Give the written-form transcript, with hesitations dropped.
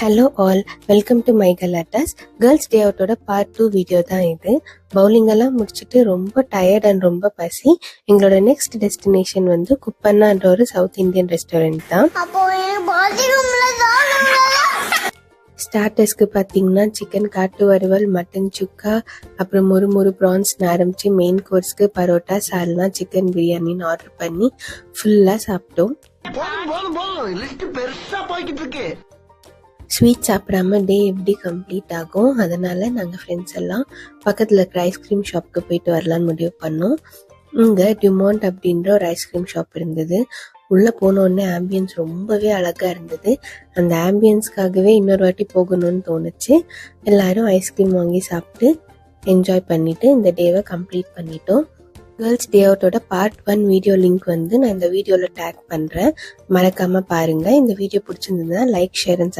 Hello all, welcome to my கலாட்டாஸ். Girls day அவுட்டோட part 2 video தான் இது. பவுலிங் எல்லாம் முடிச்சுட்டு ரொம்ப டயர்ட் அண்ட் ரொம்ப பசி. எங்களோட நெக்ஸ்ட் டெஸ்டினேஷன் வந்து குப்பண்ணான்ற ஒரு சவுத் இந்தியன் ரெஸ்டாரண்ட் தான். ஸ்டார்டர்ஸ்க்கு பார்த்தீங்கன்னா சிக்கன் காட்டு வறுவல், மட்டன் சுக்கா, அப்புறம் முறுமுறு ப்ரான்ஸ்னு ஆரம்பிச்சு மெயின் கோர்ஸ்க்கு பரோட்டா, சால்னா, சிக்கன் பிரியாணின்னு ஆர்டர் பண்ணி ஃபுல்லாக சாப்பிட்டோம். ஸ்வீட் சாப்பிடாம டே எப்படி கம்ப்ளீட் ஆகும், அதனால நாங்கள் ஃப்ரெண்ட்ஸ் எல்லாம் பக்கத்தில் இருக்கிற ஐஸ்கிரீம் ஷாப்புக்கு போயிட்டு வரலான்னு முடிவு பண்ணோம். இங்கே டியூமாண்ட் அப்படின்ற ஒரு ஐஸ்கிரீம் ஷாப் இருந்தது. உள்ளே போனோடனே ஆம்பியன்ஸ் ரொம்பவே அழகாக இருந்தது. அந்த ஆம்பியன்ஸ்க்காகவே இன்னொரு வாட்டி போகணும்னு தோணுச்சு. எல்லாரும் ஐஸ்கிரீம் வாங்கி சாப்பிட்டு என்ஜாய் பண்ணிவிட்டு இந்த டேவை கம்ப்ளீட் பண்ணிட்டோம். கேர்ள்ஸ் டே அவுட்டோட பார்ட் 1 வீடியோ லிங்க் வந்து நான் இந்த வீடியோவில் டேக் பண்ணுறேன், மறக்காமல் பாருங்கள். இந்த வீடியோ பிடிச்சிருந்ததுன்னா லைக், ஷேர் அண்ட்